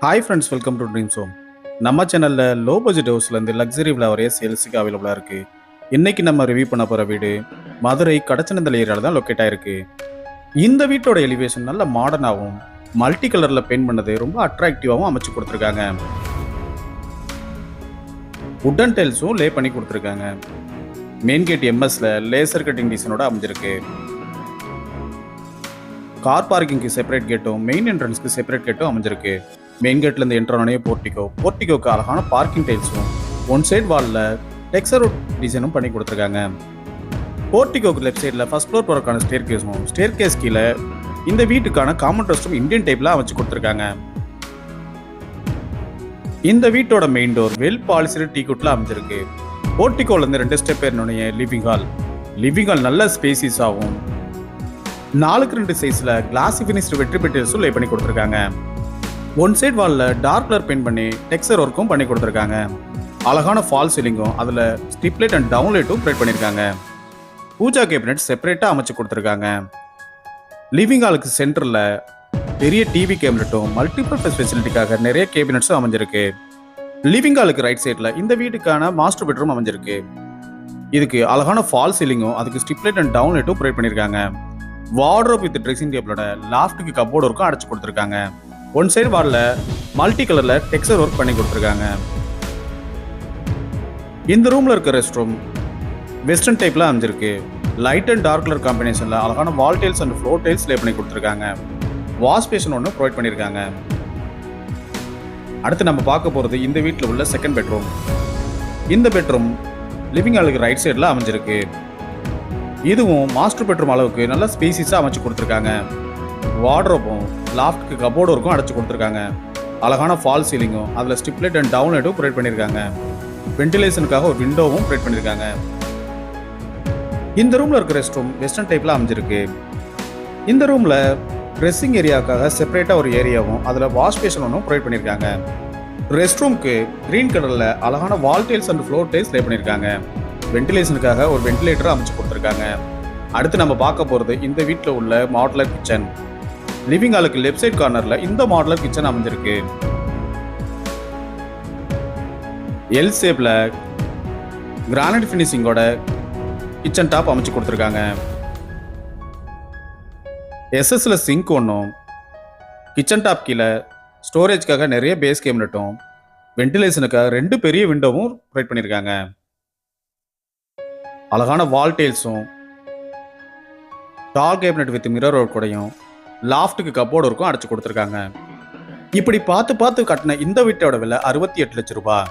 Hi friends, welcome to dreams home. நம்ம சேனலில் low budget ஹவுஸ்லேருந்து luxury flower சேல்ஸுக்கு அவைலபிளாக இருக்குது. இன்றைக்கி நம்ம ரிவ்யூ பண்ண போகிற வீடு மதுரை கடச்சனந்தல் ஏரியாவில் தான் லொக்கேட் ஆகிருக்கு. இந்த வீட்டோட எலிவேஷன் நல்ல மாடர்னாகவும் மல்டி கலரில் பெயிண்ட் பண்ணது ரொம்ப அட்ராக்டிவாகவும் அமைச்சு கொடுத்துருக்காங்க. வுட்டன் டைல்ஸும் லே பண்ணி கொடுத்துருக்காங்க. மெயின் கேட் எம்எஸ்ல லேசர் கட்டிங் டிசைனோட அமைஞ்சிருக்கு. கார் பார்க்கிங்க்கு செப்பரேட் கேட்டும் மெயின் என்ட்ரன்ஸ்க்கு செப்பரேட் கேட்டும் அமைஞ்சிருக்கு. மெயின் கேட்லேருந்து என்ட்ரானே போர்ட்டிகோக்கு அழகான பார்க்கிங் டைல்ஸும் ஒன் சைட் வாலில் டெக்ஸ்சர் டிசைனும் பண்ணி கொடுத்துருக்காங்க. போர்ட்டிகோக்கு லெஃப்ட் சைடில் ஃபர்ஸ்ட் ஃப்ளோர் போகிறக்கான ஸ்டேர் கேஸ் கீழே இந்த வீட்டுக்கான காமன் ரெஸ்ட்ரூம் இந்தியன் டைப்பில் அமைச்சு கொடுத்துருக்காங்க. இந்த வீட்டோட மெயின் டோர் வெல் பாலிசிடு டீக்குட்டில் அமைஞ்சிருக்கு. போர்ட்டிகோலேருந்து 2 ஸ்டெப் ஏறினோடனே லிவிங் ஹால் நல்ல ஸ்பேசிஸாகவும் 4x2 சைஸில் கிளாசி ஃபினிஷ்டு வெற்றி பெட்டில்ஸும் லே பண்ணி கொடுத்துருக்காங்க. ஒன் சைட் வாலில் டார்க் கலர் பெயிண்ட் பண்ணி டெக்ஸ்சர் ஒர்க்கும் பண்ணி கொடுத்துருக்காங்க. அழகான ஃபால் சீலிங்கும் அதில் ஸ்ட்ரிப் லைட் அண்ட் டவுன் லைட்டும் ப்ரொவைட் பண்ணியிருக்காங்க. பூஜா கேபினெட் செப்பரேட்டாக அமைச்சு கொடுத்துருக்காங்க. லிவிங் ஹாலுக்கு சென்டரில் பெரிய டிவி கேபினெட்டும் மல்டிபர்பஸ் ஃபெசிலிட்டிக்காக நிறைய கேபினெட்ஸும் அமைஞ்சிருக்கு. லிவிங் ஹாலுக்கு ரைட் சைடில் இந்த வீட்டுக்கான மாஸ்டர் பெட்ரூம் அமைஞ்சிருக்கு. இதுக்கு அழகான ஃபால் சீலிங்கும் அதுக்கு ஸ்ட்ரிப் லைட் அண்ட் டவுன் லைட்டும் ப்ரொவைட் பண்ணியிருக்காங்க. வார்ட்ரோப் வித் ட்ரெஸ்ஸிங் டேபிளோட லாஃப்ட்டுக்கு கப்போர்டு ஒர்க்கும் அடைச்சு கொடுத்துருக்காங்க. ஒன் சைடு வாலில் மல்டி கலரில் டெக்ஸ்சர் ஒர்க் பண்ணி கொடுத்துருக்காங்க. இந்த ரூமில் இருக்க ரெஸ்ட் ரூம் வெஸ்டர்ன் டைப்பில் அமைஞ்சிருக்கு. லைட் அண்ட் டார்க் கலர் காம்பினேஷனில் அழகான வால் டைல்ஸ் அண்ட் ஃப்ளோர் டைல்ஸ் லே பண்ணி கொடுத்துருக்காங்க. வாஷ் பேஷன் ஒன்று ப்ரொவைட் பண்ணியிருக்காங்க. அடுத்து நம்ம பார்க்க போகிறது இந்த வீட்டில் உள்ள செகண்ட் பெட்ரூம். இந்த பெட்ரூம் லிவிங் ஹாலுக்கு ரைட் சைடில் அமைஞ்சிருக்கு. இதுவும் மாஸ்டர் பெட்ரூம் அளவுக்கு நல்ல ஸ்பேசிஸாக அமைச்சு கொடுத்துருக்காங்க. வார்ட்ரோப்பும் லாஃப்ட்க்கு கப்போர்டு ஒர்க்கும் அடைச்சு கொடுத்துருக்காங்க. அழகான ஃபால் சீலிங்கும் அதில் ஸ்ட்ரிப் லைட் அண்ட் டவுன் லைட்டும் ப்ரொவைட் பண்ணியிருக்காங்க. வென்டிலேஷனுக்காக ஒரு விண்டோவும் ப்ரொவைட் பண்ணியிருக்காங்க. இந்த ரூமில் இருக்க ரெஸ்ட் ரூம் வெஸ்டர்ன் டைப்பில் அமைஞ்சிருக்கு. இந்த ரூமில் ட்ரெஸ்ஸிங் ஏரியாவுக்காக செப்பரேட்டாக ஒரு ஏரியாவும் அதில் வாஷ் பேஷன் ஒன்றும் ப்ரொவைட் பண்ணியிருக்காங்க. ரெஸ்ட் ரூம்க்கு க்ரீன் கலரில் அழகான வால் டைல்ஸ் அண்ட் ஃப்ளோர் டைல்ஸ் லே பண்ணியிருக்காங்க. வென்டிலேஷனுக்காக ஒரு வென்டிலேட்டர் அமைச்சு கொடுத்துருக்காங்க. அடுத்து நம்ம பார்க்க போகிறது இந்த வீட்டில் உள்ள மாடுலர் கிச்சன். லிவிங் ஹாலுக்கு லெஃப்ட் சைட் கார்னரில் இந்த மாடுலர் கிச்சன் அமைஞ்சிருக்கு. எல் ஷேப்பில் கிரானைட் ஃபினிஷிங்கோட கிச்சன் டாப் அமைச்சு கொடுத்துருக்காங்க. எஸ்எஸ்ல சிங்க் ஒன்றும் கிச்சன் டாப் கீழே ஸ்டோரேஜ்க்காக நிறைய பேஸ் கேபினட்டும் வென்டிலேஷனுக்காக 2 பெரிய விண்டோவும் ப்ரொவைட் பண்ணியிருக்காங்க. அழகான வால் டைல்ஸும் டால் கேபினட் வித் மிரர் ஒர்க் கூடையும் லாஃப்ட்டுக்கு கப்போர்டு ஒர்க்கும் அடைச்சு கொடுத்துருக்காங்க. இப்படி பார்த்து கட்டின இந்த வீட்டோட விலை 68 லட்சம் ரூபாய்.